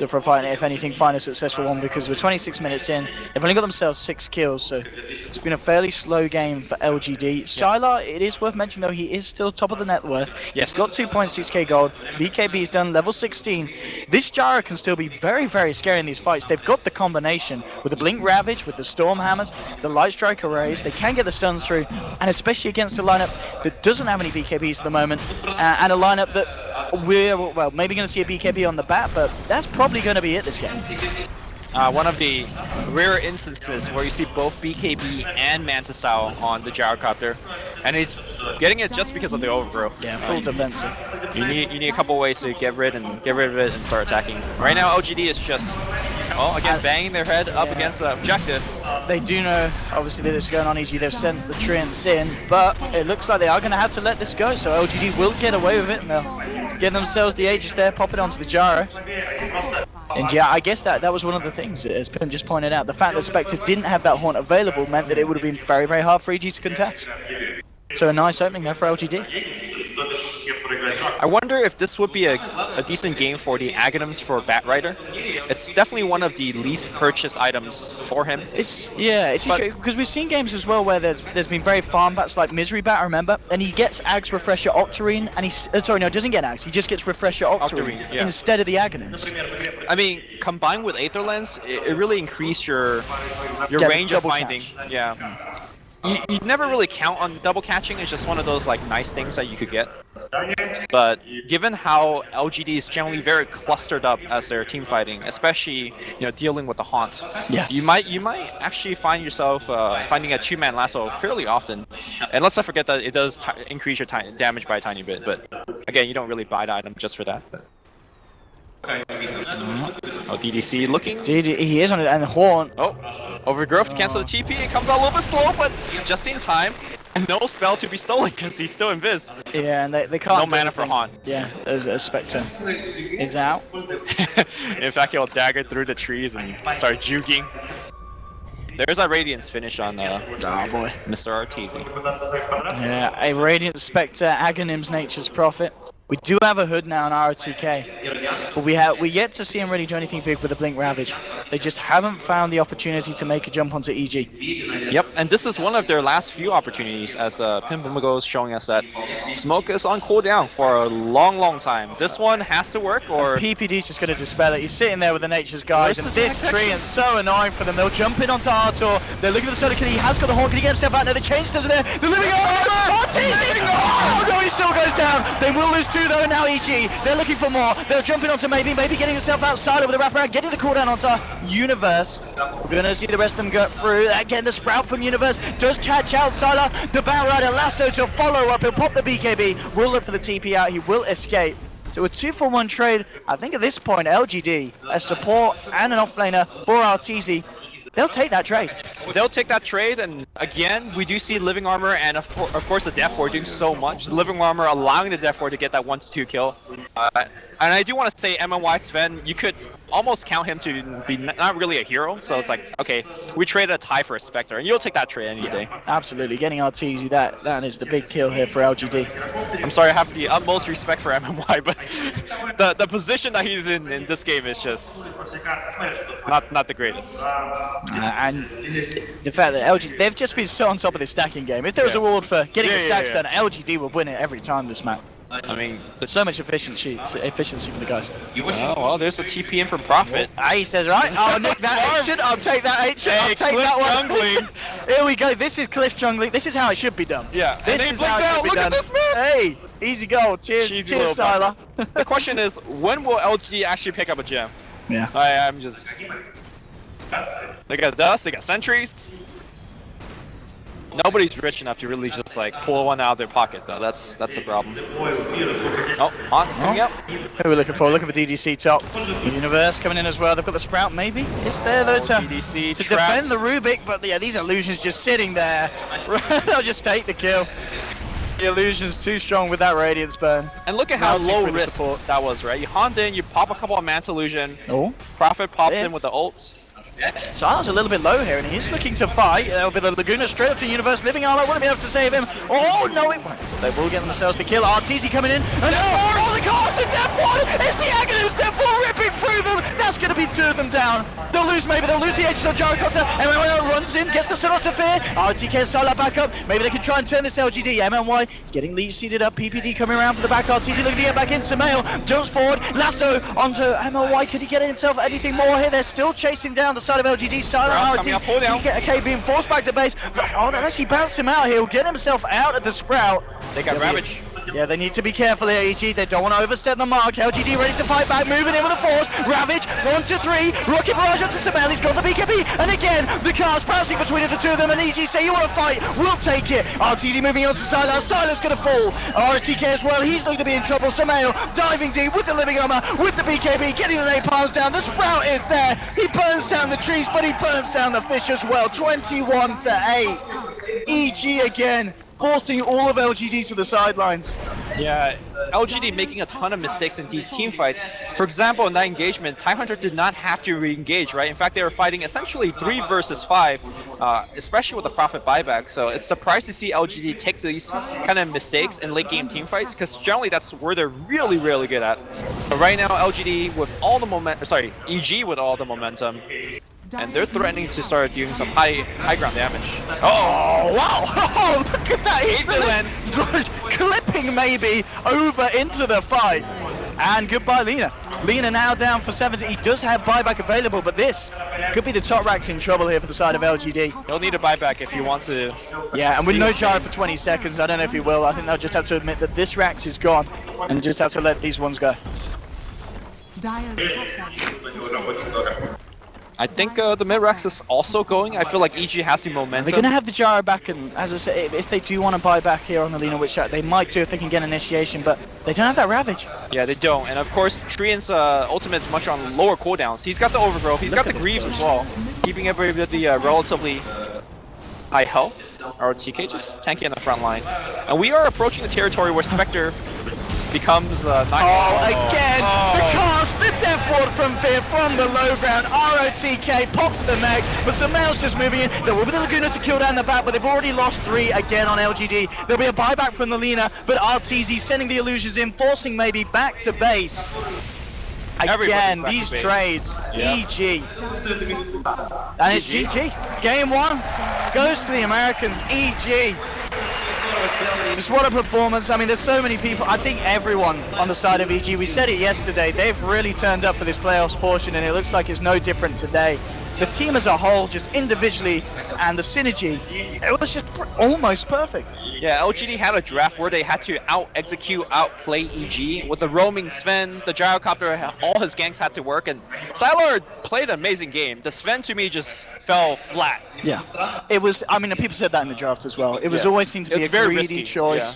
look for a fight, if anything, find a successful one, because we're 26 minutes in. They've only got themselves 6 kills, so it's been a fairly slow game for LGD. Sylar, it is worth mentioning though, he is still top of the net worth. Yes. He's got 2.6k gold. BKB's done level 16. This Jara can still be very, very scary in these fights. They've got the combination with the Blink Ravage, with the Storm Hammers, the Light Strike Arrays. They can get the stuns through, and especially against a lineup that doesn't have any BKBs at the moment, and a lineup that we're, well, maybe going to see a BKB on the bat, but that's probably going to be it this game. One of the rare instances where you see both BKB and Manta Style on the Gyrocopter, and he's getting it just because of the overgrowth. Yeah, full defensive. You need a couple ways to get rid of it and start attacking. Right now, LGD is just, well, again, banging their head up against the objective. They do know, obviously, that this is going on EG. They've sent the Treants in, but it looks like they are going to have to let this go, so LGD will get away with it, and they'll get themselves the Aegis there, pop it onto the Gyro. And yeah, I guess that was one of the things, as Pim just pointed out. The fact that Spectre didn't have that Haunt available meant that it would have been very, very hard for EG to contest. So a nice opening there for LGD. I wonder if this would be a decent game for the Aghanims for Batrider. It's definitely one of the least purchased items for him. It's because we've seen games as well where there's been very farm bats like Misery Bat, I remember, and he gets Ags Refresher Octarine, and sorry, no, doesn't get Ags, he just gets Refresher Octarine instead of the Aghanims. I mean, combined with Aether Lens, it really increased your range of finding. Catch. Yeah. You never really count on double catching. It's just one of those like nice things that you could get. But given how LGD is generally very clustered up as they're team fighting, especially dealing with the Haunt, you might actually find yourself finding a 2-man lasso fairly often. And let's not forget that it does increase your damage by a tiny bit. But again, you don't really buy the item just for that. Oh, DDC looking. He is on it, and the Haunt. Oh, overgrowth to cancel the TP. It comes out a little bit slow, but just in time. And no spell to be stolen because he's still invis. Yeah, and they can't. No mana for Haunt. Yeah, as Spectre is out. In fact, he'll dagger through the trees and start juking. There's a Radiance finish on Mr. Arteezy. Yeah, a Radiant Spectre, Aghanim's Nature's Prophet. We do have a hood now on ROTK, but we yet to see him really do anything big with the Blink Ravage. They just haven't found the opportunity to make a jump onto EG. Yep, and this is one of their last few opportunities, as Pimbumago is showing us that Smoke is on cooldown for a long time. This one has to work, or... PPD's just going to dispel it. He's sitting there with the Nature's Guys, and this tree is so annoying for them. They'll jump in onto Artur. They're looking for the soda. He has got the horn. Can he get himself out? No, the change doesn't there. The living oh, no, he still goes down. They will lose 2 though, and now EG. They're looking for more. They're jumping onto maybe getting himself outside with the wraparound, getting the cooldown onto Universe. We're going to see the rest of them go through. Again, the Sprout from Universe does catch out Sylar. The Batrider Lasso to follow up. He'll pop the BKB. Will look for the TP out. He will escape. So a 2-for-1 trade. I think at this point, LGD, a support and an offlaner for RTZ, they'll take that trade. They'll take that trade, and again, we do see Living Armor and of course the Death Ward doing so much. The Living Armor allowing the Death Ward to get that 1-2 kill. And I do want to say MMY Sven, you could almost count him to be not really a hero, so it's like, okay, we traded a tie for a Spectre, and you'll take that trade any day. Absolutely, getting RTZ, that is the big kill here for LGD. I'm sorry, I have the utmost respect for MMY, but the position that he's in this game is just not the greatest. And the fact that LGD, they've just been so on top of this stacking game. If there was a reward for getting the stacks done, LGD will win it every time this map. I mean, there's so much efficiency from the guys. Oh, well, there's a TP in from Prophet. He says, right, I'll nick that ancient, I'll take that ancient, I'll take that one. Here we go, this is Cliff jungling, this is how it should be done. Yeah, this and is how it should be look done. At this, man! Hey, easy goal, cheers, cheers, Sylar. The question is, when will LGD actually pick up a gem? Yeah. I'm just... They got dust, they got sentries. Nobody's rich enough to really just like pull one out of their pocket, though. That's the problem. Oh, Hans coming up. Who are we looking for? Looking for DDC top. Universe coming in as well. They've got the Sprout, maybe. It's there though to defend the Rubik, but yeah, these illusions just sitting there. They'll just take the kill. The illusion's too strong with that Radiance burn. And look at how low risk that was, right? You Hond in, you pop a couple of Manta Illusion. Oh. Prophet pops in with the ult. Sylar's a little bit low here, and he's looking to fight. There'll be the Laguna straight up to Universe. Living Armor won't be able to save him. Oh, no, it won't. They will get themselves the kill. RTZ coming in. And oh, the cast, the Death Ward! It's the Aghanim Death Ward ripping through them! That's going to be 2 of them down. They'll lose, maybe they'll lose the Aegis on Gyrocopter. MMY runs in, gets the Sinnoh to fear. RTK and Sylar back up. Maybe they can try and turn this LGD. MMY is getting lead seated up. PPD coming around for the back. RTZ looking to get back in. Samael jumps forward. Lasso onto MMY. Could he get himself anything more here? They're still chasing down the side of LGD. Sylar RT get a K being forced back to base. Oh, that actually bounced him out here. He'll get himself out of the Sprout. They got Ravage. Yeah, they need to be careful here, EG. They don't want to overstep the mark. LGD ready to fight back, moving in with a force. Ravage, 1-3. Rocket Barrage onto Samael. He's got the BKB. And again, the cars bouncing between the 2 of them. And EG say, you want to fight? We'll take it. RTZ moving on to Sylar. Sylar's going to fall. RTK as well. He's going to be in trouble. Samael diving deep with the Living Armor, with the BKB, getting the napalms down. The Sprout is there. He burns down the trees, but he burns down the fish as well. 21-8. EG again, forcing all of LGD to the sidelines. Yeah, LGD making a ton of mistakes in these team fights. For example, in that engagement, Tidehunter did not have to re-engage, right? In fact, they were fighting essentially 3 versus 5, especially with the Prophet buyback. So it's surprised to see LGD take these kind of mistakes in late game team fights, because generally that's where they're really good at. But right now, LGD with all the momentum, sorry, EG with all the momentum, and they're threatening to start doing some high ground damage. Oh, wow! Oh, look at that! Hate the lens. Clipping maybe over into the fight. And goodbye, Lina. Lina now down for 70. He does have buyback available, but this could be the top racks in trouble here for the side of LGD. He'll need a buyback if he wants to. Yeah, and with no gyro for 20 seconds, I don't know if he will. I think they'll just have to admit that this racks is gone and just have to let these ones go. I think the mid-Rex is also going. I feel like EG has the momentum. They're going to have the gyro back, and as I say, if they do want to buy back here on the Lina Witch, they might do if they can get initiation, but they don't have that Ravage. Yeah, they don't. And of course, Trian's ultimate is much on lower cooldowns. He's got the Overgrowth, he's got the Greaves as well, keeping everybody relatively high health. RTK just tanky in the front line. And we are approaching the territory where Spectre becomes again, the cast, the Death forward from Fear from the low ground. ROTK pops the Meg, but Sumail's just moving in. There will be the Laguna to kill down the back, but they've already lost 3 again on LGD. There'll be a buyback from the Lina, but RTZ sending the illusions in, forcing maybe back to base. Again, these trades, EG. And it's GG. Game 1 goes to the Americans, EG. Just what a performance. I mean, there's so many people. I think everyone on the side of EG, we said it yesterday, they've really turned up for this playoffs portion, and it looks like it's no different today. The team as a whole, just individually, and the synergy, it was just almost perfect. Yeah, LGD had a draft where they had to out-execute, outplay EG. With the roaming Sven, the gyrocopter, all his gangs had to work, and Starladder played an amazing game. The Sven, to me, just fell flat. Yeah, it was, I mean, people said that in the draft as well. It was always seemed to be a very greedy risky, choice.